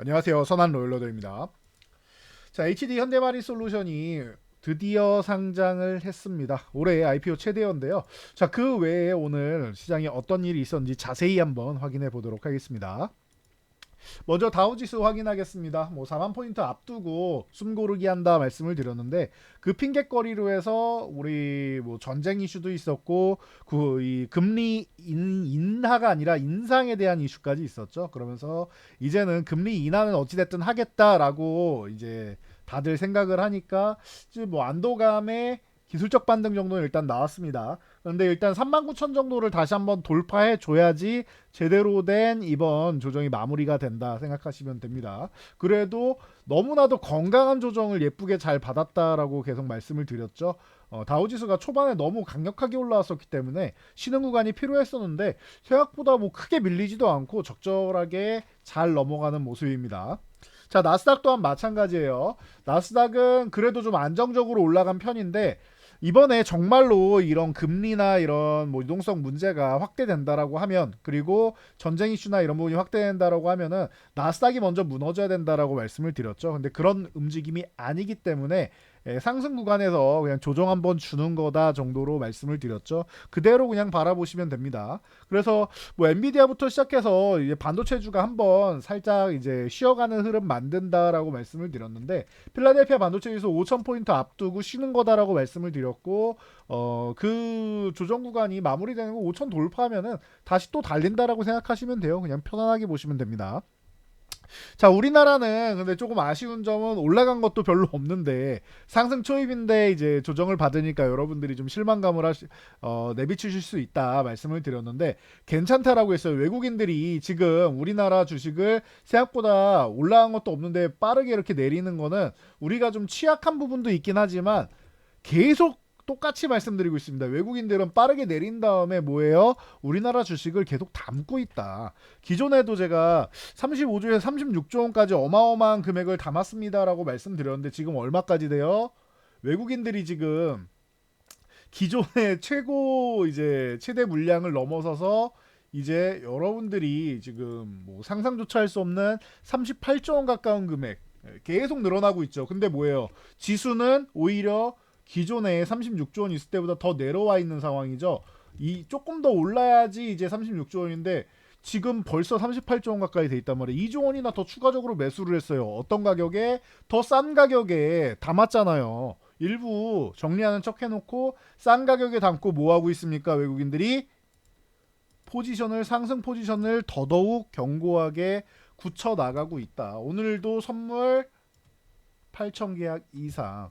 안녕하세요. 선한 로열러더입니다. 자, HD 현대마린 솔루션이 드디어 상장을 했습니다. 올해 IPO 최대어인데요. 자, 그 외에 오늘 시장에 어떤 일이 있었는지 자세히 한번 확인해 보도록 하겠습니다. 먼저 다우지수 확인하겠습니다. 뭐 4만 포인트 앞두고 숨고르기 한다 말씀을 드렸는데 그 핑계거리로 해서 우리 뭐 전쟁 이슈도 있었고 그 이 금리 인하가 아니라 인상에 대한 이슈까지 있었죠. 그러면서 이제는 금리 인하는 어찌됐든 하겠다라고 이제 다들 생각을 하니까 이제 뭐 안도감에 기술적 반등 정도는 일단 나왔습니다. 그런데 일단 39,000 정도를 다시 한번 돌파해 줘야지 제대로 된 이번 조정이 마무리가 된다 생각하시면 됩니다. 그래도 너무나도 건강한 조정을 예쁘게 잘 받았다라고 계속 말씀을 드렸죠. 다우지수가 초반에 너무 강력하게 올라왔었기 때문에 쉬는 구간이 필요했었는데 생각보다 뭐 크게 밀리지도 않고 적절하게 잘 넘어가는 모습입니다. 자, 나스닥 또한 마찬가지예요. 나스닥은 그래도 좀 안정적으로 올라간 편인데 이번에 정말로 이런 금리나 이런 뭐 유동성 문제가 확대된다라고 하면, 그리고 전쟁 이슈나 이런 부분이 확대된다라고 하면은 나스닥이 먼저 무너져야 된다라고 말씀을 드렸죠. 근데 그런 움직임이 아니기 때문에 상승 구간에서 그냥 조정 한번 주는 거다 정도로 말씀을 드렸죠. 그대로 그냥 바라보시면 됩니다. 그래서 뭐 엔비디아부터 시작해서 이제 반도체주가 한번 살짝 이제 쉬어가는 흐름 만든다라고 말씀을 드렸는데, 필라델피아 반도체 지수 5,000포인트 앞두고 쉬는 거다라고 말씀을 드렸고, 그 조정 구간이 마무리되는 거 5,000 돌파하면은 다시 또 달린다라고 생각하시면 돼요. 그냥 편안하게 보시면 됩니다. 자, 우리나라는 근데 조금 아쉬운 점은 올라간 것도 별로 없는데 상승 초입인데 이제 조정을 받으니까 여러분들이 좀 실망감을 내비치실 수 있다 말씀을 드렸는데, 괜찮다라고 했어요. 외국인들이 지금 우리나라 주식을 생각보다 올라간 것도 없는데 빠르게 이렇게 내리는 거는 우리가 좀 취약한 부분도 있긴 하지만 계속 똑같이 말씀드리고 있습니다. 외국인들은 빠르게 내린 다음에 뭐예요? 우리나라 주식을 계속 담고 있다. 기존에도 제가 35조에서 36조 원까지 어마어마한 금액을 담았습니다라고 말씀드렸는데 지금 얼마까지 돼요? 외국인들이 지금 기존의 최고 이제 최대 물량을 넘어서서 이제 여러분들이 지금 뭐 상상조차 할 수 없는 38조 원 가까운 금액 계속 늘어나고 있죠. 근데 뭐예요? 지수는 오히려 기존에 36조 원 있을 때보다 더 내려와 있는 상황이죠. 이 조금 더 올라야지 이제 36조 원인데 지금 벌써 38조 원 가까이 돼 있단 말이에요. 2조 원이나 더 추가적으로 매수를 했어요. 어떤 가격에? 더 싼 가격에 담았잖아요. 일부 정리하는 척 해놓고 싼 가격에 담고 뭐 하고 있습니까? 외국인들이 포지션을, 상승 포지션을 더더욱 견고하게 굳혀 나가고 있다. 오늘도 선물 8천 계약 이상.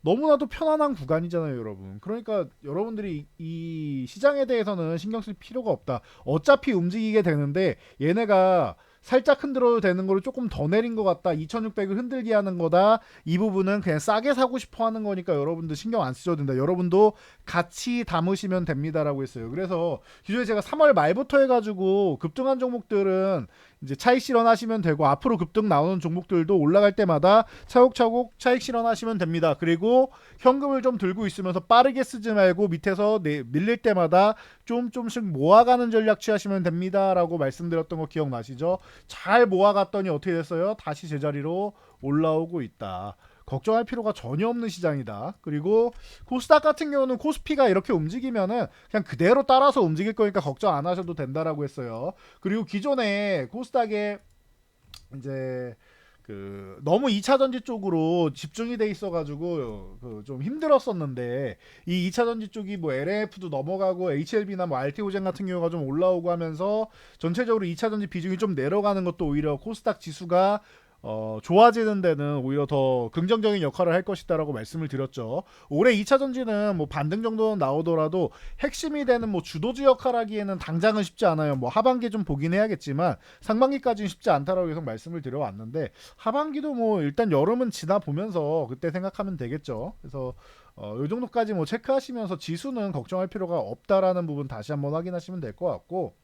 너무나도 편안한 구간이잖아요, 여러분. 그러니까 여러분들이 이 시장에 대해서는 신경 쓸 필요가 없다. 어차피 움직이게 되는데 얘네가 살짝 흔들어도 되는 거를 조금 더 내린 것 같다. 2600을 흔들게 하는 거다. 이 부분은 그냥 싸게 사고 싶어 하는 거니까 여러분들 신경 안 쓰셔도 된다. 여러분도 같이 담으시면 됩니다라고 했어요. 그래서 기존에 제가 3월 말부터 해가지고 급등한 종목들은 이제 차익 실현하시면 되고, 앞으로 급등 나오는 종목들도 올라갈 때마다 차곡차곡 차익 실현하시면 됩니다. 그리고 현금을 좀 들고 있으면서 빠르게 쓰지 말고 밑에서 밀릴 때마다 좀씩 모아가는 전략 취하시면 됩니다라고 말씀드렸던 거 기억나시죠? 잘 모아갔더니 어떻게 됐어요? 다시 제자리로 올라오고 있다. 걱정할 필요가 전혀 없는 시장이다. 그리고 코스닥 같은 경우는 코스피가 이렇게 움직이면은 그냥 그대로 따라서 움직일 거니까 걱정 안 하셔도 된다라고 했어요. 그리고 기존에 코스닥에 이제 그 너무 2차 전지 쪽으로 집중이 돼 있어가지고 그좀 힘들었었는데, 이 2차 전지 쪽이 뭐 LF도 넘어가고 HLB나 뭐 RT오젠 같은 경우가 좀 올라오고 하면서 전체적으로 2차 전지 비중이 좀 내려가는 것도 오히려 코스닥 지수가 좋아지는 데는 오히려 더 긍정적인 역할을 할 것이다라고 말씀을 드렸죠. 올해 2차 전지는 뭐 반등 정도는 나오더라도 핵심이 되는 뭐 주도주 역할하기에는 당장은 쉽지 않아요. 뭐 하반기 좀 보긴 해야겠지만 상반기까지는 쉽지 않다라고 계속 말씀을 드려왔는데, 하반기도 뭐 일단 여름은 지나 보면서 그때 생각하면 되겠죠. 그래서 이 정도까지 뭐 체크하시면서 지수는 걱정할 필요가 없다라는 부분 다시 한번 확인하시면 될 것 같고,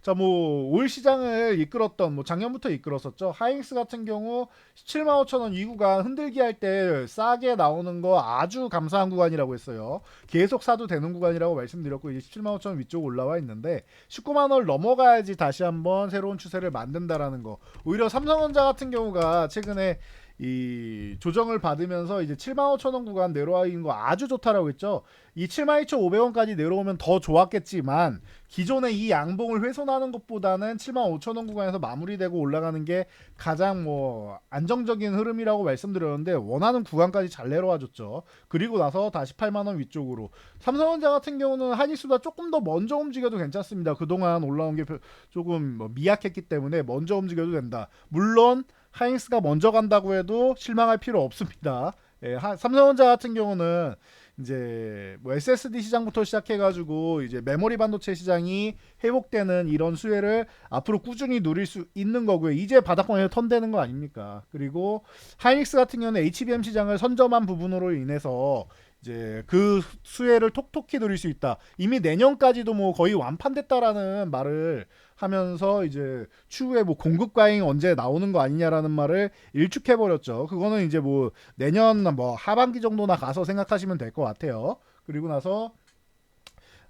자, 뭐 올 시장을 이끌었던 뭐 작년부터 이끌었었죠. 하이닉스 같은 경우 17만 5천 원 이 구간 흔들기 할 때 싸게 나오는 거 아주 감사한 구간이라고 했어요. 계속 사도 되는 구간이라고 말씀드렸고 이제 17만 5천 원 위쪽 올라와 있는데 19만 원을 넘어가야지 다시 한번 새로운 추세를 만든다라는 거. 오히려 삼성전자 같은 경우가 최근에 이 조정을 받으면서 이제 7만 5천 원 구간 내려와 있는 거 아주 좋다라고 했죠. 이 7만 2,500원까지 내려오면 더 좋았겠지만 기존의 이 양봉을 훼손하는 것보다는 7만 5천 원 구간에서 마무리되고 올라가는 게 가장 뭐 안정적인 흐름이라고 말씀드렸는데 원하는 구간까지 잘 내려와 줬죠. 그리고 나서 다시 8만 원 위쪽으로. 삼성전자 같은 경우는 하이닉스보다 조금 더 먼저 움직여도 괜찮습니다. 그동안 올라온 게 조금 뭐 미약했기 때문에 먼저 움직여도 된다. 물론 하이닉스가 먼저 간다고 해도 실망할 필요 없습니다. 예, 삼성전자 같은 경우는 이제 뭐 SSD 시장부터 시작해가지고 이제 메모리 반도체 시장이 회복되는 이런 수혜를 앞으로 꾸준히 누릴 수 있는 거고요. 이제 바닥권에서 턴되는 거 아닙니까? 그리고 하이닉스 같은 경우는 HBM 시장을 선점한 부분으로 인해서 이제 그 수혜를 톡톡히 누릴 수 있다. 이미 내년까지도 뭐 거의 완판됐다라는 말을 하면서 이제 추후에 뭐 공급 과잉 언제 나오는 거 아니냐라는 말을 일축해 버렸죠. 그거는 이제 뭐 내년 뭐 하반기 정도나 가서 생각하시면 될 것 같아요. 그리고 나서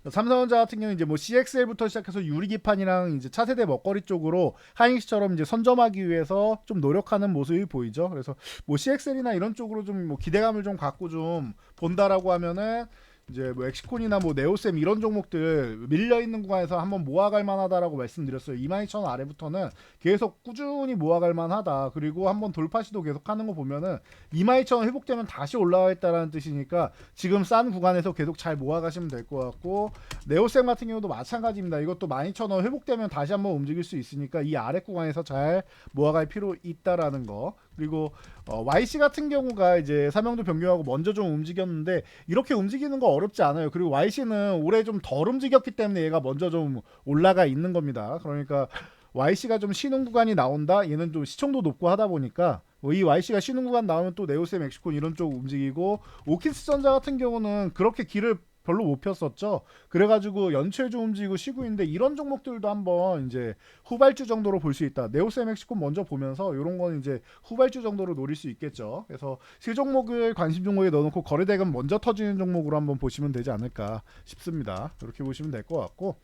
삼성전자 같은 경우는 이제 뭐 CXL부터 시작해서 유리기판이랑 이제 차세대 먹거리 쪽으로 하이닉스처럼 이제 선점하기 위해서 좀 노력하는 모습이 보이죠. 그래서 뭐 CXL이나 이런 쪽으로 좀 뭐 기대감을 좀 갖고 좀 본다라고 하면은 이제 뭐 엑시콘이나 뭐 네오셈 이런 종목들 밀려 있는 구간에서 한번 모아갈 만하다라고 말씀드렸어요. 22,000원 아래부터는 계속 꾸준히 모아갈 만하다. 그리고 한번 돌파 시도 계속 하는 거 보면은 22,000원 회복되면 다시 올라와 있다라는 뜻이니까 지금 싼 구간에서 계속 잘 모아가시면 될 것 같고 네오셈 같은 경우도 마찬가지입니다. 이것도 12,000원 회복되면 다시 한번 움직일 수 있으니까 이 아래 구간에서 잘 모아갈 필요 있다라는 거. 그리고 YC 같은 경우가 이제 사명도 변경하고 먼저 좀 움직였는데 이렇게 움직이는 거 어렵지 않아요. 그리고 YC는 올해 좀 덜 움직였기 때문에 얘가 먼저 좀 올라가 있는 겁니다. 그러니까 YC가 좀 쉬는 구간이 나온다. 얘는 좀 시청도 높고 하다 보니까 이 YC가 쉬는 구간 나오면 또 네오셈, 엑시콘 이런 쪽 움직이고 오킨스 전자 같은 경우는 그렇게 길을 별로 못 폈었죠. 그래가지고 연초에 좀 움직이고 쉬고 있는데 이런 종목들도 한번 이제 후발주 정도로 볼 수 있다. 네오셈 멕시콘 먼저 보면서 이런 건 이제 후발주 정도로 노릴 수 있겠죠. 그래서 세 종목을 관심 종목에 넣어놓고 거래대금 먼저 터지는 종목으로 한번 보시면 되지 않을까 싶습니다. 이렇게 보시면 될 것 같고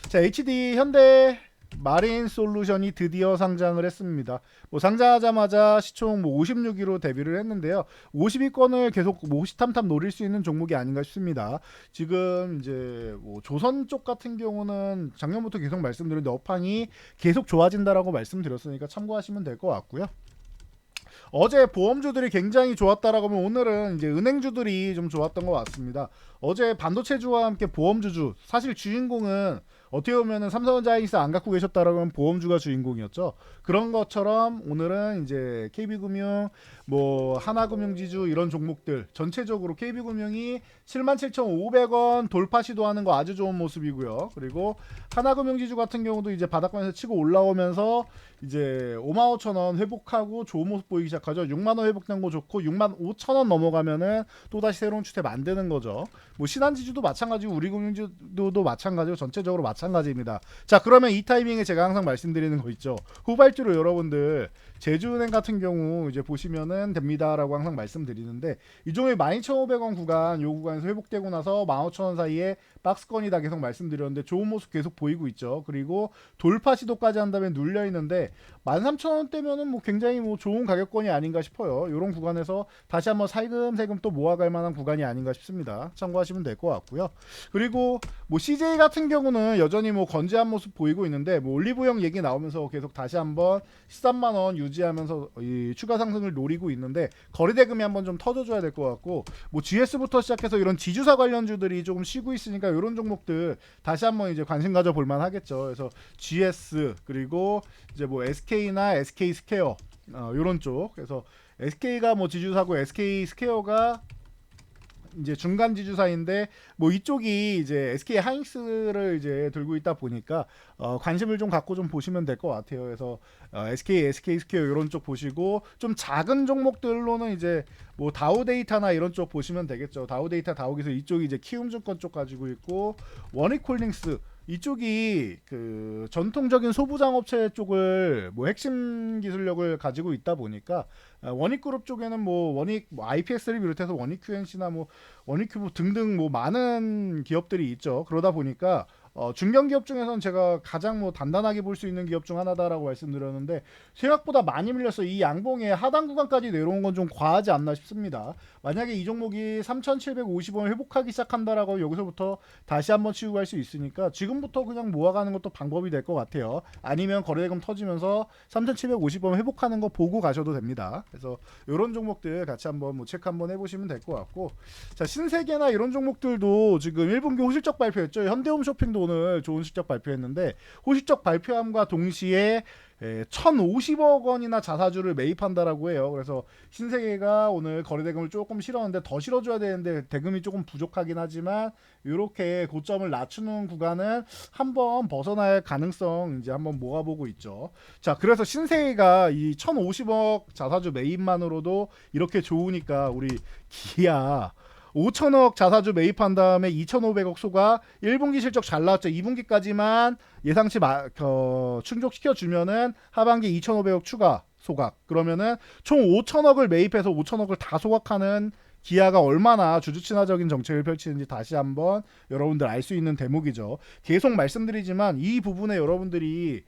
자 HD 현대 마린 솔루션이 드디어 상장을 했습니다. 뭐 상장하자마자 시총 뭐 56위로 데뷔를 했는데요. 50위권을 계속 뭐 호시탐탐 노릴 수 있는 종목이 아닌가 싶습니다. 지금 이제 뭐 조선 쪽 같은 경우는 작년부터 계속 말씀드렸는데 업황이 계속 좋아진다라고 말씀드렸으니까 참고하시면 될 것 같고요. 어제 보험주들이 굉장히 좋았다라고 하면 오늘은 이제 은행주들이 좀 좋았던 것 같습니다. 어제 반도체주와 함께 보험주주 사실 주인공은 어떻게 보면은 삼성전자 하이닉스 안 갖고 계셨다라고 하면 보험주가 주인공이었죠. 그런 것처럼 오늘은 이제 KB금융, 뭐 하나금융지주 이런 종목들 전체적으로 KB금융이 77,500원 돌파 시도하는 거 아주 좋은 모습이고요. 그리고 하나금융지주 같은 경우도 이제 바닥권에서 치고 올라오면서 이제 55,000원 회복하고 좋은 모습 보이기 시작하죠. 6만원 회복된 거 좋고 65,000원 넘어가면은 또다시 새로운 추세 만드는 거죠. 뭐 신한지주도 마찬가지고 우리금융지주도 마찬가지고 전체적으로 마찬가지입니다. 자, 그러면 이 타이밍에 제가 항상 말씀드리는 거 있죠. 후발주로 여러분들 제주은행 같은 경우 이제 보시면은 됩니다라고 항상 말씀드리는데 이 종의 12,500원 구간 요 구간에서 회복되고 나서 15,000원 사이에 박스권이다 계속 말씀드렸는데 좋은 모습 계속 보이고 있죠. 그리고 돌파 시도까지 한다면 눌려 있는데 13,000원대면은 뭐 굉장히 뭐 좋은 가격권이 아닌가 싶어요. 이런 구간에서 다시 한번 살금살금 또 모아갈 만한 구간이 아닌가 싶습니다. 참고하시면 될 것 같고요. 그리고 뭐 CJ 같은 경우는 여전히 뭐 건재한 모습 보이고 있는데 뭐 올리브영 얘기 나오면서 계속 다시 한번 13만 원 유지하면서 이 추가 상승을 노리고 있는데 거래대금이 한번 좀 터져줘야 될 것 같고 뭐 GS부터 시작해서 이런 지주사 관련주들이 조금 쉬고 있으니까 이런 종목들 다시 한번 이제 관심 가져 볼 만하겠죠. 그래서 GS 그리고 이제 뭐 SK나 SK 스퀘어 이런 쪽. 그래서 SK가 뭐 지주사고 SK 스퀘어가 이제 중간 지주사인데 뭐 이쪽이 이제 SK 하이닉스를 이제 들고 있다 보니까 관심을 좀 갖고 좀 보시면 될 것 같아요. 그래서 SK 스퀘어 이런 쪽 보시고 좀 작은 종목들로는 이제 뭐 다우데이터나 이런 쪽 보시면 되겠죠. 다우데이터 다우기서 이쪽이 이제 키움증권 쪽 가지고 있고 원익홀딩스 이쪽이 그 전통적인 소부장업체 쪽을 뭐 핵심 기술력을 가지고 있다 보니까 원익그룹 쪽에는 뭐 원익 뭐 IPS를 비롯해서 원익 QNC나 뭐 원익 큐브 등등 뭐 많은 기업들이 있죠. 그러다 보니까 중견기업 중에서는 제가 가장 뭐 단단하게 볼 수 있는 기업 중 하나다라고 말씀드렸는데 생각보다 많이 밀려서 이 양봉의 하단 구간까지 내려온 건 좀 과하지 않나 싶습니다. 만약에 이 종목이 3,750원을 회복하기 시작한다라고 여기서부터 다시 한번 치고 갈 수 있으니까 지금부터 그냥 모아가는 것도 방법이 될 것 같아요. 아니면 거래대금 터지면서 3,750원 회복하는 거 보고 가셔도 됩니다. 그래서 이런 종목들 같이 한번 뭐 체크 한번 해보시면 될 것 같고, 자 신세계나 이런 종목들도 지금 1분기 호실적 발표했죠. 현대홈쇼핑도 오늘 좋은 실적 발표했는데 호실적 발표함과 동시에 1,050억 원이나 자사주를 매입한다라고 해요. 그래서 신세계가 오늘 거래대금을 조금 실었는데 더 실어줘야 되는데 대금이 조금 부족하긴 하지만 이렇게 고점을 낮추는 구간은 한번 벗어날 가능성 이제 한번 모아보고 있죠. 자, 그래서 신세계가 이 1,050억 자사주 매입만으로도 이렇게 좋으니까 우리 기아 5천억 자사주 매입한 다음에 2,500억 소가 1분기 실적 잘 나왔죠. 2분기까지만 예상치 충족시켜주면은 하반기 2,500억 추가 소각. 그러면은 총 5천억을 매입해서 5천억을 다 소각하는 기아가 얼마나 주주친화적인 정책을 펼치는지 다시 한번 여러분들 알 수 있는 대목이죠. 계속 말씀드리지만 이 부분에 여러분들이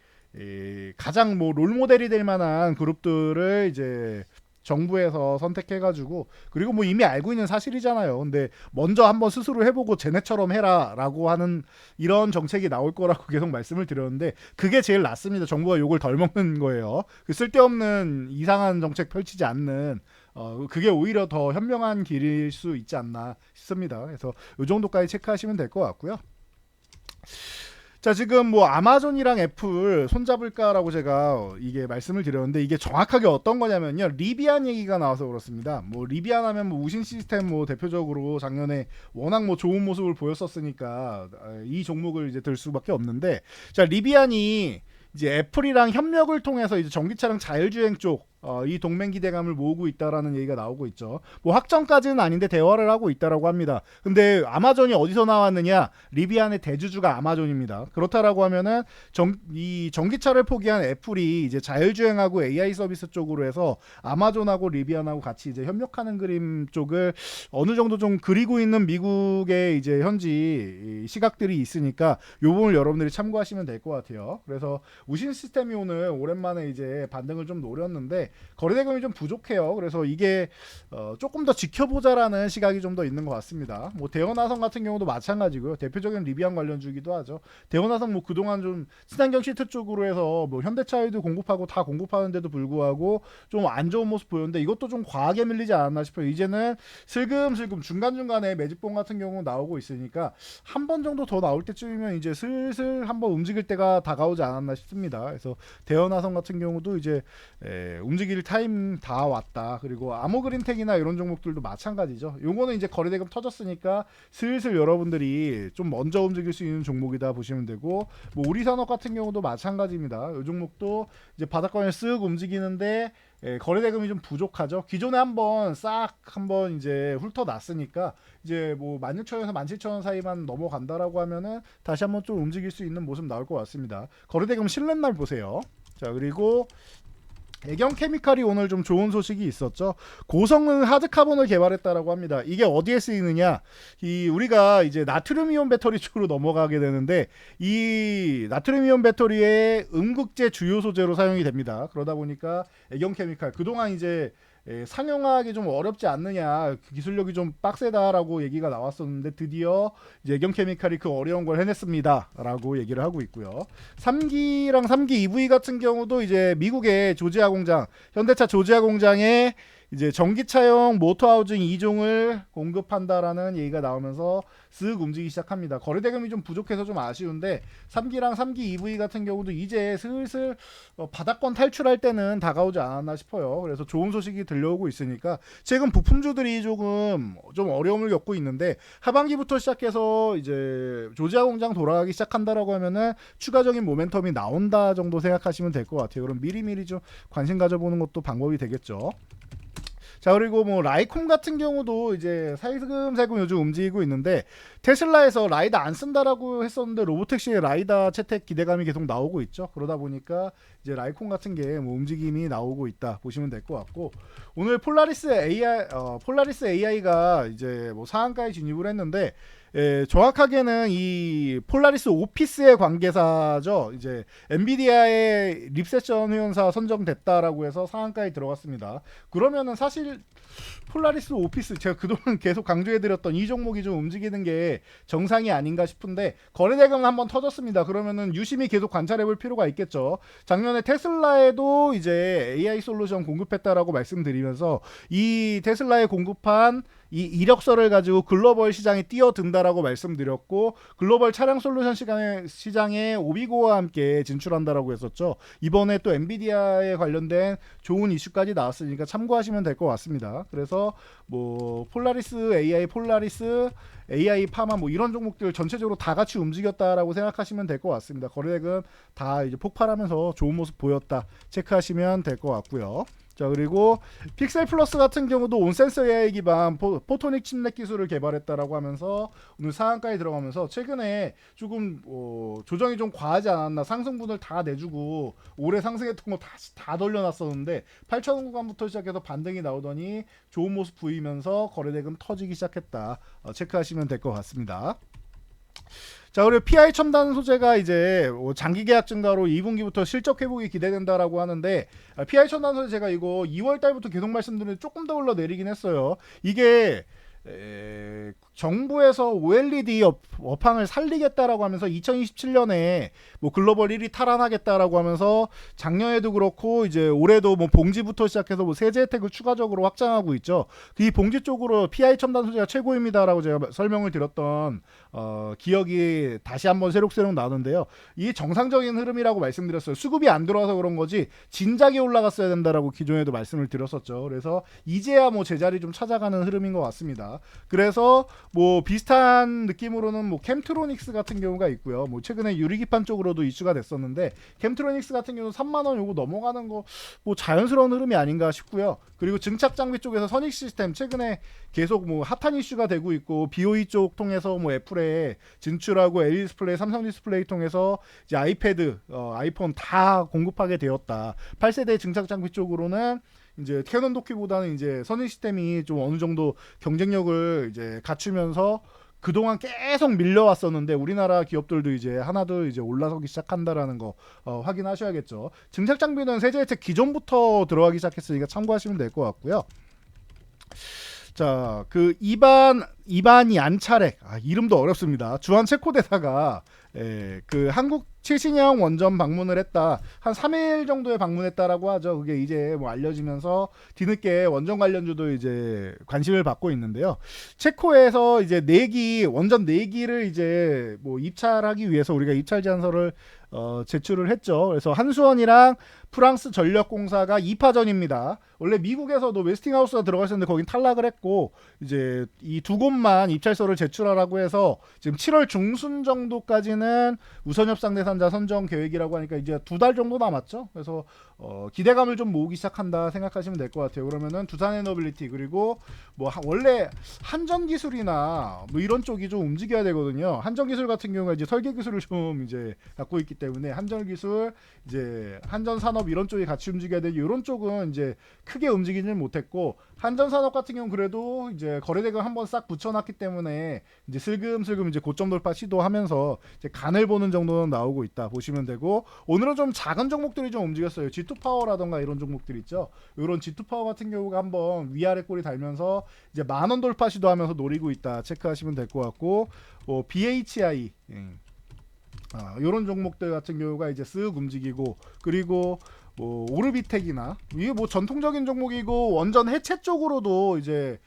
가장 뭐 롤모델이 될 만한 그룹들을 이제 정부에서 선택해가지고, 그리고 뭐 이미 알고 있는 사실이잖아요. 근데 먼저 한번 스스로 해보고 쟤네처럼 해라라고 하는 이런 정책이 나올 거라고 계속 말씀을 드렸는데 그게 제일 낫습니다. 정부가 욕을 덜 먹는 거예요. 그 쓸데없는 이상한 정책 펼치지 않는 그게 오히려 더 현명한 길일 수 있지 않나 싶습니다. 그래서 이 정도까지 체크하시면 될 것 같고요. 자, 지금 뭐 아마존이랑 애플 손잡을까라고 제가 이게 말씀을 드렸는데 이게 정확하게 어떤 거냐면요. 리비안 얘기가 나와서 그렇습니다. 뭐 리비안 하면 뭐 우신 시스템 뭐 대표적으로 작년에 워낙 뭐 좋은 모습을 보였었으니까 이 종목을 이제 들 수밖에 없는데, 자, 리비안이 이제 애플이랑 협력을 통해서 이제 전기차량 자율주행 쪽 이 동맹 기대감을 모으고 있다라는 얘기가 나오고 있죠. 뭐 확정까지는 아닌데 대화를 하고 있다라고 합니다. 근데 아마존이 어디서 나왔느냐? 리비안의 대주주가 아마존입니다. 그렇다라고 하면은 이 전기차를 포기한 애플이 이제 자율주행하고 AI 서비스 쪽으로 해서 아마존하고 리비안하고 같이 이제 협력하는 그림 쪽을 어느 정도 좀 그리고 있는 미국의 이제 현지 시각들이 있으니까 이 부분을 여러분들이 참고하시면 될 것 같아요. 그래서 우신 시스템이 오늘 오랜만에 이제 반등을 좀 노렸는데 거래대금이 좀 부족해요. 그래서 이게 조금 더 지켜보자라는 시각이 좀 더 있는 것 같습니다. 뭐 대원화성 같은 경우도 마찬가지고요. 대표적인 리비안 관련주기도 하죠. 대원화성 뭐 그동안 좀 친환경 시트 쪽으로 해서 뭐 현대차에도 공급하고 다 공급하는데도 불구하고 좀 안 좋은 모습 보였는데 이것도 좀 과하게 밀리지 않았나 싶어요. 이제는 슬금슬금 중간중간에 매집봉 같은 경우 나오고 있으니까 한 번 정도 더 나올 때쯤이면 이제 슬슬 한번 움직일 때가 다가오지 않았나 싶습니다. 그래서 대원화성 같은 경우도 이제 움직일 타임 다 왔다. 그리고 아모그린텍이나 이런 종목들도 마찬가지죠. 요거는 이제 거래대금 터졌으니까 슬슬 여러분들이 좀 먼저 움직일 수 있는 종목이다 보시면 되고, 뭐 우리산업 같은 경우도 마찬가지입니다. 이 종목도 이제 바닥권에 쓱 움직이는데 거래대금이 좀 부족하죠. 기존에 한번 이제 훑어놨으니까 이제 뭐 16,000원에서 17,000원 사이만 넘어간다라고 하면은 다시 한번 좀 움직일 수 있는 모습 나올 것 같습니다. 거래대금 실는 날 보세요. 자, 그리고 애경케미칼이 오늘 좀 좋은 소식이 있었죠. 고성능 하드카본을 개발했다라고 합니다. 이게 어디에 쓰이느냐? 우리가 이제 나트륨이온 배터리 쪽으로 넘어가게 되는데 이 나트륨이온 배터리의 음극재 주요 소재로 사용이 됩니다. 그러다 보니까 애경케미칼 그동안 이제 상용화하기 좀 어렵지 않느냐, 기술력이 좀 빡세다라고 얘기가 나왔었는데 드디어 이제 애경케미칼이 그 어려운 걸 해냈습니다라고 얘기를 하고 있고요. 3기랑 3기 EV 같은 경우도 이제 미국의 조지아 공장, 현대차 조지아 공장에 이제 전기차용 모터하우징 2종을 공급한다라는 얘기가 나오면서 쓱 움직이기 시작합니다. 거래대금이 좀 부족해서 좀 아쉬운데 3기랑 3기 EV 같은 경우도 이제 슬슬 바닥권 탈출할 때는 다가오지 않았나 싶어요. 그래서 좋은 소식이 들려오고 있으니까 최근 부품주들이 조금 좀 어려움을 겪고 있는데 하반기부터 시작해서 이제 조지아 공장 돌아가기 시작한다라고 하면은 추가적인 모멘텀이 나온다 정도 생각하시면 될 것 같아요. 그럼 미리미리 좀 관심 가져보는 것도 방법이 되겠죠. 자, 그리고 뭐 라이콤 같은 경우도 이제 살금살금 요즘 움직이고 있는데, 테슬라에서 라이다 안 쓴다라고 했었는데 로보택시에 라이다 채택 기대감이 계속 나오고 있죠. 그러다 보니까 이제 라이콤 같은 게 뭐 움직임이 나오고 있다 보시면 될 것 같고, 오늘 폴라리스 AI가 이제 뭐 상한가에 진입을 했는데, 정확하게는 이 폴라리스 오피스의 관계사죠. 이제 엔비디아의 립세션 회원사 선정됐다라고 해서 상한가에 들어갔습니다. 그러면은 사실 폴라리스 오피스, 제가 그동안 계속 강조해드렸던 이 종목이 좀 움직이는 게 정상이 아닌가 싶은데, 거래대금은 한번 터졌습니다. 그러면은 유심히 계속 관찰해볼 필요가 있겠죠. 작년에 테슬라에도 이제 AI 솔루션 공급했다라고 말씀드리면서, 이 테슬라에 공급한 이 이력서를 가지고 글로벌 시장에 뛰어든다라고 말씀드렸고, 글로벌 차량 솔루션 시장에 오비고와 함께 진출한다라고 했었죠. 이번에 또 엔비디아에 관련된 좋은 이슈까지 나왔으니까 참고하시면 될 것 같습니다. 그래서 뭐 폴라리스 AI, 폴라리스 AI 파마 뭐 이런 종목들 전체적으로 다 같이 움직였다라고 생각하시면 될 것 같습니다. 거래액은 다 이제 폭발하면서 좋은 모습 보였다 체크하시면 될 것 같고요. 자, 그리고 픽셀 플러스 같은 경우도 온센서 AI 기반 포토닉 칩넷 기술을 개발했다라고 하면서 오늘 상한가에 들어가면서, 최근에 조금 조정이 좀 과하지 않았나, 상승분을 다 내주고 올해 상승했던 거 다시 다 돌려놨었는데 8,000원 구간부터 시작해서 반등이 나오더니 좋은 모습 보이면서 거래대금 터지기 시작했다. 체크하시면 될 것 같습니다. 자, 그리고 PI 첨단 소재가 이제 장기 계약 증가로 2분기부터 실적 회복이 기대된다라고 하는데, PI 첨단 소재 제가 이거 2월 달부터 계속 말씀드리는데 조금 더 올라내리긴 했어요. 이게 정부에서 OLED 업황을 살리겠다라고 하면서 2027년에 뭐 글로벌 1위 탈환하겠다라고 하면서 작년에도 그렇고 이제 올해도 뭐 봉지부터 시작해서 뭐 세제 혜택을 추가적으로 확장하고 있죠. 이 봉지 쪽으로 PI 첨단 소재가 최고입니다라고 제가 설명을 드렸던 기억이 다시 한번 새록새록 나는데요. 이게 정상적인 흐름이라고 말씀드렸어요. 수급이 안 들어와서 그런 거지 진작에 올라갔어야 된다라고 기존에도 말씀을 드렸었죠. 그래서 이제야 뭐 제자리 좀 찾아가는 흐름인 것 같습니다. 그래서 뭐 비슷한 느낌으로는 뭐 캠트로닉스 같은 경우가 있고요. 뭐 최근에 유리기판 쪽으로도 이슈가 됐었는데, 캠트로닉스 같은 경우는 3만 원 요거 넘어가는 거 뭐 자연스러운 흐름이 아닌가 싶고요. 그리고 증착 장비 쪽에서 선익 시스템 최근에 계속 뭐 핫한 이슈가 되고 있고, BOE 쪽 통해서 뭐 애플에 진출하고 LG 디스플레이, 삼성 디스플레이 통해서 이제 아이패드, 아이폰 다 공급하게 되었다. 8세대 증착 장비 쪽으로는 이제 캐논 도키보다는 이제 선익 시스템이 좀 어느 정도 경쟁력을 이제 갖추면서 그동안 계속 밀려왔었는데, 우리나라 기업들도 이제 하나둘 이제 올라서기 시작한다라는 거 확인하셔야겠죠. 증착 장비는 세제 혜택 기존부터 들어가기 시작했으니까 참고하시면 될 것 같고요. 자, 그 이반이 안차렉, 이름도 어렵습니다. 주한 체코대사가 그 한국 최신형 원전 방문을 했다. 한 3일 정도에 방문했다라고 하죠. 그게 이제 뭐 알려지면서 뒤늦게 원전 관련주도 이제 관심을 받고 있는데요. 체코에서 이제 원전 4기를 이제 뭐 입찰하기 위해서 우리가 입찰 제안서를 제출을 했죠. 그래서 한수원이랑 프랑스 전력공사가 2파전입니다. 원래 미국에서도 웨스팅하우스가 들어갔었는데 거긴 탈락을 했고, 이제 이 두 곳만 입찰서를 제출하라고 해서 지금 7월 중순 정도까지는 우선 협상 대상자 선정 계획이라고 하니까 이제 2달 정도 남았죠. 그래서 기대감을 좀 모으기 시작한다 생각하시면 될 것 같아요. 그러면은 두산에너빌리티, 그리고 뭐 원래 한전기술이나 뭐 이런 쪽이 좀 움직여야 되거든요. 한전기술 같은 경우가 이제 설계 기술을 좀 이제 갖고 있기 때문에 한전기술, 이제 한전산업 이런 쪽이 같이 움직여야 되는데, 이런 쪽은 이제 크게 움직이지는 못했고, 한전산업 같은 경우는 그래도 이제 거래대금 한번 싹 붙여놨기 때문에 이제 슬금슬금 이제 고점 돌파 시도하면서 이제 간을 보는 정도는 나오고 있다 보시면 되고, 오늘은 좀 작은 종목들이 좀 움직였어요. G2파워라던가 이런 종목들 있죠. 이런 G2파워 같은 경우가 한번 위아래 꼬리 달면서 이제 만원 돌파 시도하면서 노리고 있다 체크하시면 될 것 같고, BHI 이런 종목들 같은 경우가 이제 쓱 움직이고, 그리고 뭐 오르비텍이나 이게 뭐 전통적인 종목이고, 원전 해체 쪽으로도 이제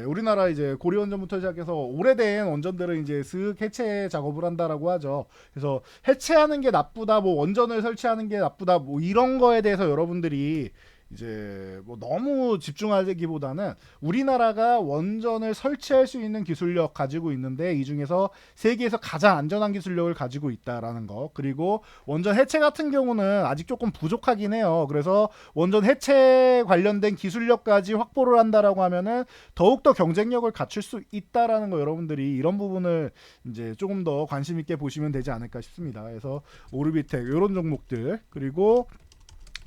우리나라 이제 고리원전부터 시작해서 오래된 원전들은 이제 슥 해체 작업을 한다라고 하죠. 그래서 해체하는 게 나쁘다, 뭐 원전을 설치하는 게 나쁘다, 뭐 이런 거에 대해서 여러분들이 이제 뭐 너무 집중하기보다는 우리나라가 원전을 설치할 수 있는 기술력 가지고 있는데 이 중에서 세계에서 가장 안전한 기술력을 가지고 있다라는 거. 그리고 원전 해체 같은 경우는 아직 조금 부족하긴 해요. 그래서 원전 해체 관련된 기술력까지 확보를 한다라고 하면은 더욱더 경쟁력을 갖출 수 있다라는 거, 여러분들이 이런 부분을 이제 조금 더 관심 있게 보시면 되지 않을까 싶습니다. 그래서 오르비텍 이런 종목들, 그리고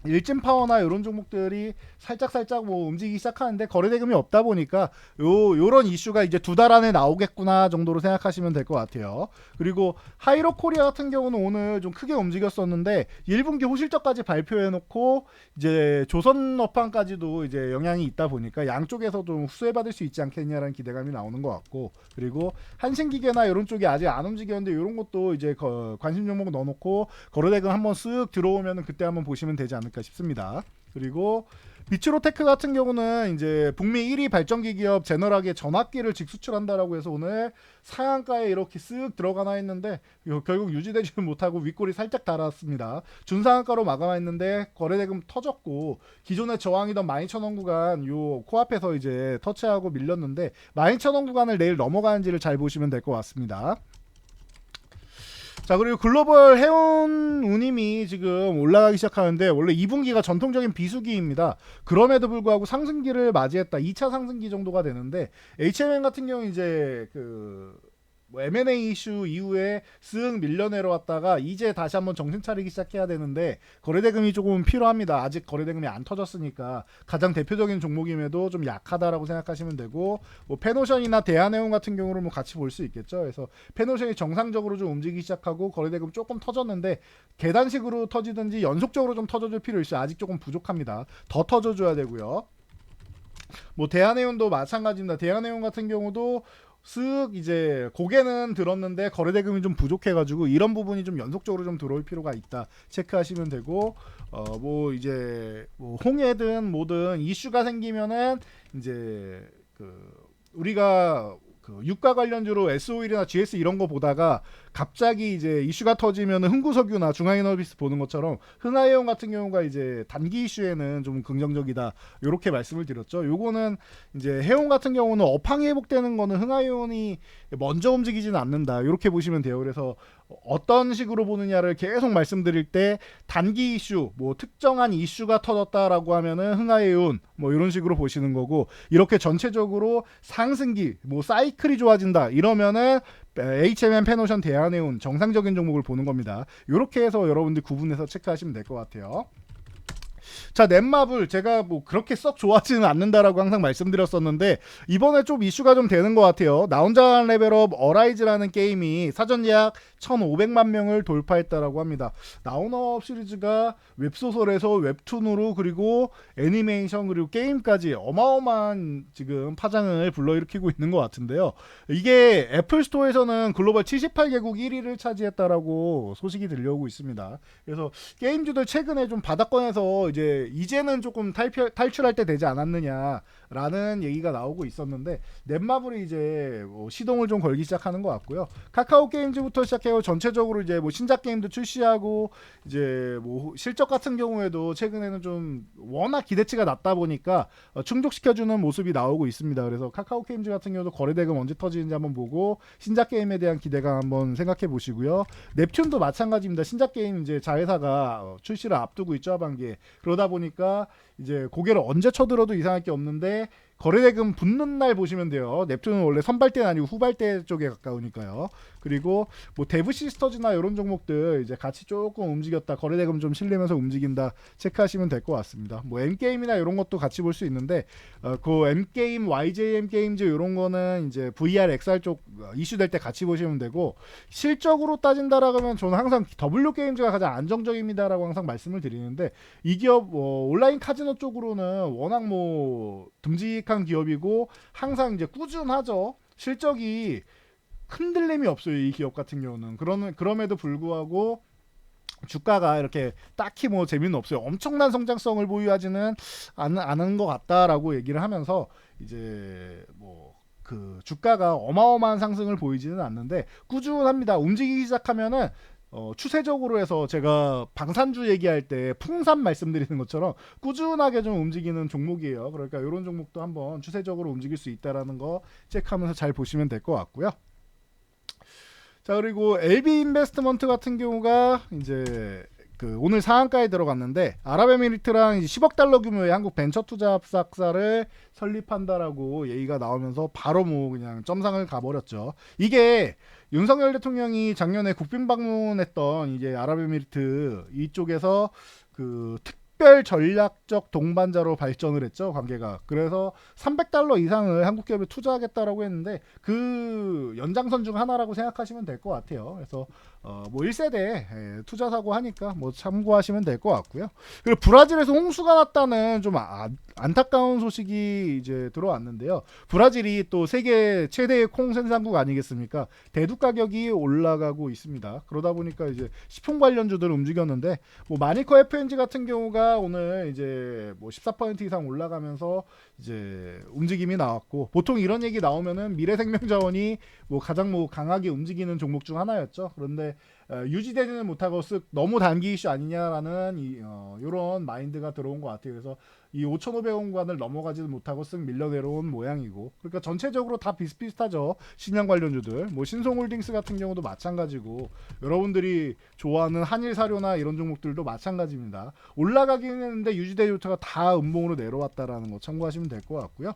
일진 파워나 이런 종목들이 살짝 뭐 움직이기 시작하는데 거래대금이 없다 보니까 요런 이슈가 이제 2달 안에 나오겠구나 정도로 생각하시면 될 것 같아요. 그리고 하이로 코리아 같은 경우는 오늘 좀 크게 움직였었는데 1분기 호실적까지 발표해 놓고 이제 조선 업황까지도 이제 영향이 있다 보니까 양쪽에서 좀 후수해받을 수 있지 않겠냐라는 기대감이 나오는 것 같고, 그리고 한신기계나 이런 쪽이 아직 안 움직였는데 이런 것도 이제 관심 종목 넣어놓고 거래대금 한번 쓱 들어오면은 그때 한번 보시면 되지 않을까 싶습니다. 그리고 비츠로테크 같은 경우는 이제 북미 1위 발전기 기업 제너락의 전압기를 직수출한다라고 해서 오늘 상한가에 이렇게 쓱 들어가나 했는데 결국 유지되지는 못하고 윗골이 살짝 달았습니다. 준상한가로 마감했는데 거래대금 터졌고, 기존의 저항이던 12,000원 구간 요 코앞에서 이제 터치하고 밀렸는데 12,000원 구간을 내일 넘어가는지를 잘 보시면 될 것 같습니다. 자, 그리고 글로벌 해운 운임이 지금 올라가기 시작하는데 원래 2분기가 전통적인 비수기입니다. 그럼에도 불구하고 상승기를 맞이했다. 2차 상승기 정도가 되는데 HMN 같은 경우 이제 뭐 M&A 이슈 이후에 쓱 밀려 내려왔다가 이제 다시 한번 정신 차리기 시작해야 되는데 거래대금이 조금 필요합니다. 아직 거래대금이 안 터졌으니까 가장 대표적인 종목임에도 좀 약하다라고 생각하시면 되고, 뭐 페노션이나 대한해운 같은 경우를 뭐 같이 볼 수 있겠죠. 그래서 페노션이 정상적으로 좀 움직이기 시작하고 거래대금 조금 터졌는데 계단식으로 터지든지 연속적으로 좀 터져줄 필요 있어요. 아직 조금 부족합니다. 더 터져줘야 되고요. 뭐 대한해운도 마찬가지입니다. 대한해운 같은 경우도 쓱 이제 고개는 들었는데 거래대금이 좀 부족해가지고 이런 부분이 좀 연속적으로 좀 들어올 필요가 있다 체크하시면 되고, 뭐 이제 뭐 홍해든 뭐든 이슈가 생기면은 이제 우리가 유가 관련주로 S-오일이나 GS 이런 거 보다가 갑자기 이제 이슈가 터지면 흥구석유나 중앙에너비스 보는 것처럼 흥하해운 같은 경우가 이제 단기 이슈에는 좀 긍정적이다 이렇게 말씀을 드렸죠. 요거는 이제 해운 같은 경우는 업황이 회복되는 거는 흥하해운이 먼저 움직이지는 않는다 이렇게 보시면 돼요. 그래서 어떤 식으로 보느냐를 계속 말씀드릴 때 단기 이슈, 뭐 특정한 이슈가 터졌다라고 하면은 흥하해운 뭐 이런 식으로 보시는 거고, 이렇게 전체적으로 상승기, 뭐 사이클이 좋아진다 이러면은 HMN, 페노션, 대한해운 정상적인 종목을 보는 겁니다. 이렇게 해서 여러분들 구분해서 체크하시면 될 것 같아요. 자, 넷마블 제가 뭐 그렇게 썩 좋아하지는 않는다라고 항상 말씀드렸었는데 이번에 좀 이슈가 좀 되는 것 같아요. 나 혼자 레벨업 어라이즈라는 게임이 사전 예약 1,500만 명을 돌파했다라고 합니다. 나온업 시리즈가 웹소설에서 웹툰으로 그리고 애니메이션 그리고 게임까지 어마어마한 지금 파장을 불러일으키고 있는 것 같은데요. 이게 애플 스토어에서는 글로벌 78개국 1위를 차지했다라고 소식이 들려오고 있습니다. 그래서 게임주들 최근에 좀 바닥권에서 이제는 조금 탈출할 때 되지 않았느냐라는 얘기가 나오고 있었는데 넷마블이 이제 뭐 시동을 좀 걸기 시작하는 것 같고요. 카카오 게임즈부터 시작해서 전체적으로 이제 뭐 신작 게임도 출시하고 이제 뭐 실적 같은 경우에도 최근에는 좀 워낙 기대치가 낮다 보니까 충족시켜주는 모습이 나오고 있습니다. 그래서 카카오 게임즈 같은 경우도 거래대금 언제 터지는지 한번 보고 신작 게임에 대한 기대감 한번 생각해 보시고요. 넵튠도 마찬가지입니다. 신작 게임 이제 자회사가 출시를 앞두고 있죠, 하반기에. 그러다 보니까 이제 고개를 언제 쳐들어도 이상할 게 없는데 거래대금 붙는 날 보시면 돼요. 넵튠은 원래 선발대는 아니고 후발대 쪽에 가까우니까요. 그리고 뭐 데브 시스터즈나 이런 종목들 이제 같이 조금 움직였다, 거래대금 좀 실리면서 움직인다 체크하시면 될 것 같습니다. 뭐 M게임이나 이런 것도 같이 볼 수 있는데 그 M게임, YJM 게임즈 이런 거는 이제 VR, XR 쪽 이슈될 때 같이 보시면 되고, 실적으로 따진다라고 하면 저는 항상 W게임즈가 가장 안정적입니다라고 항상 말씀을 드리는데 이 기업 온라인 카지노 쪽으로는 워낙 뭐 듬직한 기업이고 항상 이제 꾸준하죠. 실적이 흔들림이 없어요, 이 기업 같은 경우는. 그럼에도 불구하고 주가가 이렇게 딱히 뭐 재미는 없어요. 엄청난 성장성을 보유하지는 않은 것 같다라고 얘기를 하면서 이제 뭐 주가가 어마어마한 상승을 보이지는 않는데 꾸준합니다. 움직이기 시작하면은 추세적으로 해서 제가 방산주 얘기할 때 풍산 말씀드리는 것처럼 꾸준하게 좀 움직이는 종목이에요. 그러니까 이런 종목도 한번 추세적으로 움직일 수 있다라는 거 체크하면서 잘 보시면 될 것 같고요. 자, 그리고 LB 인베스트먼트 같은 경우가 이제 오늘 상한가에 들어갔는데 아랍에미리트랑 10억 달러 규모의 한국 벤처 투자 합작사를 설립한다라고 얘기가 나오면서 바로 뭐 그냥 점상을 가버렸죠. 이게 윤석열 대통령이 작년에 국빈 방문했던 이제 아랍에미리트 이쪽에서 특별 전략적 동반자로 발전을 했죠, 관계가. 그래서 300달러 이상을 한국 기업에 투자하겠다라고 했는데 그 연장선 중 하나라고 생각하시면 될 것 같아요. 그래서 뭐 1세대 투자 사고 하니까 뭐 참고하시면 될 것 같고요. 그리고 브라질에서 홍수가 났다는 좀 안타까운 소식이 이제 들어왔는데요. 브라질이 또 세계 최대의 콩 생산국 아니겠습니까? 대두 가격이 올라가고 있습니다. 그러다 보니까 이제 식품 관련주들 움직였는데 뭐 마니커 FNG 같은 경우가 오늘 이제 뭐 14% 이상 올라가면서 이제 움직임이 나왔고, 보통 이런 얘기 나오면은 미래생명자원이 뭐 가장 뭐 강하게 움직이는 종목 중 하나였죠. 그런데 유지되지는 못하고 쓱 너무 단기 이슈 아니냐라는 이런 마인드가 들어온 것 같아요. 그래서 이 5,500원관을 넘어가지도 못하고 쓱 밀려 내려온 모양이고, 그러니까 전체적으로 다 비슷비슷하죠. 신약 관련주들, 뭐 신송홀딩스 같은 경우도 마찬가지고, 여러분들이 좋아하는 한일사료나 이런 종목들도 마찬가지입니다. 올라가긴 했는데 유지되지 못하고 다 음봉으로 내려왔다라는 거 참고하시면 될 것 같고요.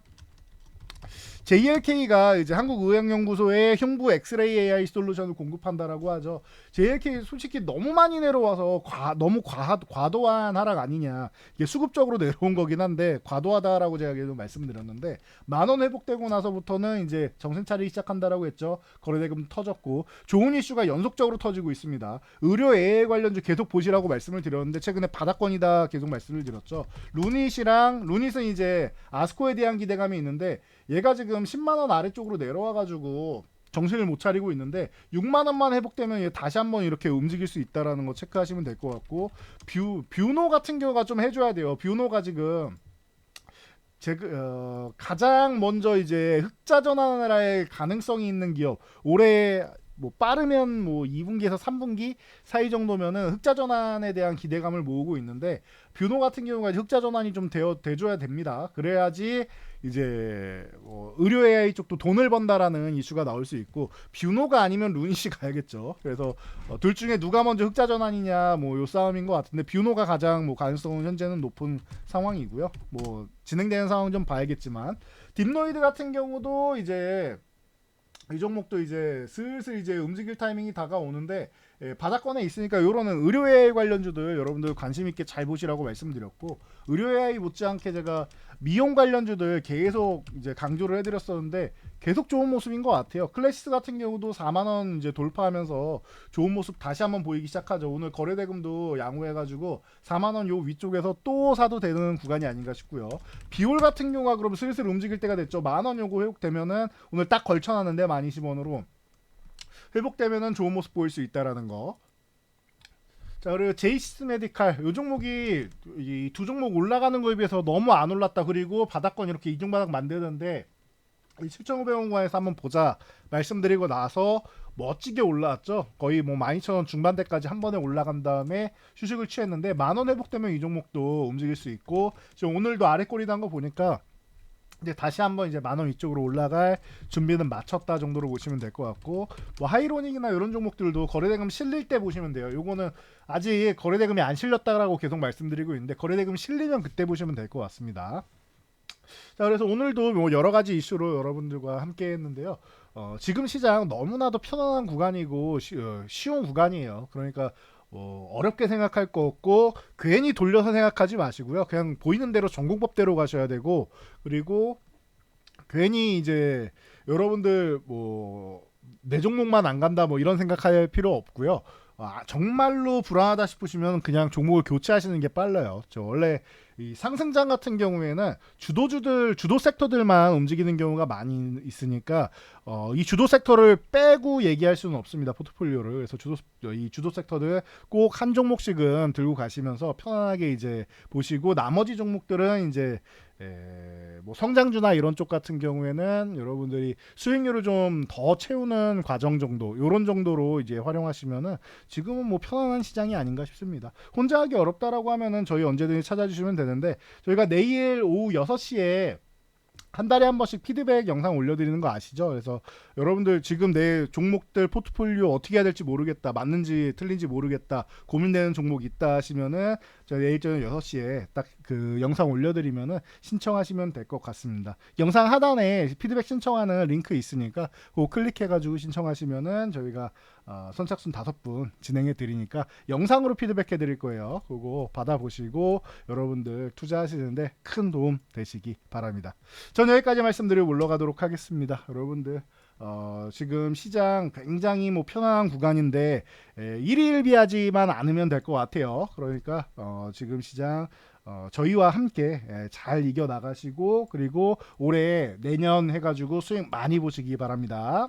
JLK가 이제 한국의학연구소에 흉부 엑스레이 AI 솔루션을 공급한다라고 하죠. JLK 솔직히 너무 많이 내려와서 너무 과도한 하락 아니냐. 이게 수급적으로 내려온 거긴 한데 과도하다라고 제가 계속 말씀드렸는데, 10,000원 회복되고 나서부터는 이제 정신 차리기 시작한다라고 했죠. 거래대금 터졌고 좋은 이슈가 연속적으로 터지고 있습니다. 의료 AI 관련주 계속 보시라고 말씀을 드렸는데 최근에 바닥권이다 계속 말씀을 드렸죠. 루닛은 이제 아스코에 대한 기대감이 있는데 얘가 지금 10만원 아래쪽으로 내려와가지고 정신을 못 차리고 있는데 6만원만 회복되면 다시 한번 이렇게 움직일 수 있다라는 거 체크하시면 될 것 같고, 뷰노 같은 경우가 좀 해줘야 돼요. 뷰노가 지금 가장 먼저 이제 흑자 전환을 할 가능성이 있는 기업, 올해 뭐 빠르면 뭐 2분기에서 3분기 사이 정도면은 흑자 전환에 대한 기대감을 모으고 있는데, 뷰노 같은 경우가 흑자 전환이 좀 돼줘야 됩니다. 그래야지 이제 의료 AI 쪽도 돈을 번다라는 이슈가 나올 수 있고, 뷰노가 아니면 루닛이 가야겠죠. 그래서 둘 중에 누가 먼저 흑자 전환이냐 뭐 요 싸움인 것 같은데, 뷰노가 가장 뭐 가능성은 현재는 높은 상황이고요. 뭐 진행되는 상황 좀 봐야겠지만, 딥노이드 같은 경우도 이제 이 종목도 이제 슬슬 이제 움직일 타이밍이 다가오는데, 바닥권에 있으니까 요러는 의료 AI 관련주들 여러분들 관심 있게 잘 보시라고 말씀드렸고, 의료 AI 못지않게 제가 미용 관련주들 계속 이제 강조를 해드렸었는데 계속 좋은 모습인 것 같아요. 클래시스 같은 경우도 4만원 이제 돌파하면서 좋은 모습 다시 한번 보이기 시작하죠. 오늘 거래대금도 양호해가지고 4만원 요 위쪽에서 또 사도 되는 구간이 아닌가 싶고요. 비올 같은 경우가 그럼 슬슬 움직일 때가 됐죠. 10,000원 요거 회복되면은 오늘 딱 걸쳐놨는데 12,020원으로 회복되면은 좋은 모습 보일 수 있다라는 거. 자, 그리고 제이시스 메디칼 이 종목이 이 두 종목 올라가는 거에 비해서 너무 안 올랐다. 그리고 바닥권 이렇게 이중바닥 만드는데 7,500원권에서 한번 보자 말씀드리고 나서 멋지게 올라왔죠. 거의 뭐 12,000원 중반대까지 한 번에 올라간 다음에 휴식을 취했는데 10,000원 회복되면 이 종목도 움직일 수 있고, 지금 오늘도 아래 꼬리 난 거 보니까 이제 다시 한번 이제 10,000원 위쪽으로 올라갈 준비는 마쳤다 정도로 보시면 될 것 같고, 뭐 하이로닉이나 이런 종목들도 거래대금 실릴 때 보시면 돼요. 요거는 아직 거래대금이 안 실렸다라고 계속 말씀드리고 있는데, 거래대금 실리면 그때 보시면 될 것 같습니다. 자, 그래서 오늘도 뭐 여러 가지 이슈로 여러분들과 함께 했는데요. 지금 시장 너무나도 편안한 구간이고 쉬운 구간이에요. 그러니까 어렵게 생각할 거 없고 괜히 돌려서 생각하지 마시고요. 그냥 보이는 대로 전공법대로 가셔야 되고, 그리고 괜히 이제 여러분들 뭐 내 종목만 안 간다 뭐 이런 생각할 필요 없고요. 정말로 불안하다 싶으시면 그냥 종목을 교체하시는 게 빨라요. 저 원래 이 상승장 같은 경우에는 주도 섹터들만 움직이는 경우가 많이 있으니까 이 주도 섹터를 빼고 얘기할 수는 없습니다. 포트폴리오를. 그래서 이 주도 섹터들 꼭 한 종목씩은 들고 가시면서 편안하게 이제 보시고 나머지 종목들은 이제 뭐 성장주나 이런 쪽 같은 경우에는 여러분들이 수익률을 좀 더 채우는 과정 정도, 요런 정도로 이제 활용하시면은 지금은 뭐 편안한 시장이 아닌가 싶습니다. 혼자 하기 어렵다라고 하면은 저희 언제든지 찾아주시면 되는데, 저희가 내일 오후 6시에 한 달에 한 번씩 피드백 영상 올려드리는 거 아시죠? 그래서 여러분들 지금 내 종목들 포트폴리오 어떻게 해야 될지 모르겠다, 맞는지 틀린지 모르겠다, 고민되는 종목 있다 하시면은 저희 내일 저녁 6시에 딱 그 영상 올려드리면은 신청하시면 될 것 같습니다. 영상 하단에 피드백 신청하는 링크 있으니까 그거 클릭해가지고 신청하시면은 저희가 선착순 5분 진행해 드리니까 영상으로 피드백 해드릴 거예요. 그거 받아보시고 여러분들 투자하시는데 큰 도움 되시기 바랍니다. 전 여기까지 말씀드리고 물러가도록 하겠습니다. 여러분들 지금 시장 굉장히 뭐 편안한 구간인데 일희일비하지만 않으면 될 것 같아요. 그러니까 지금 시장 저희와 함께 잘 이겨 나가시고, 그리고 올해 내년 해가지고 수익 많이 보시기 바랍니다.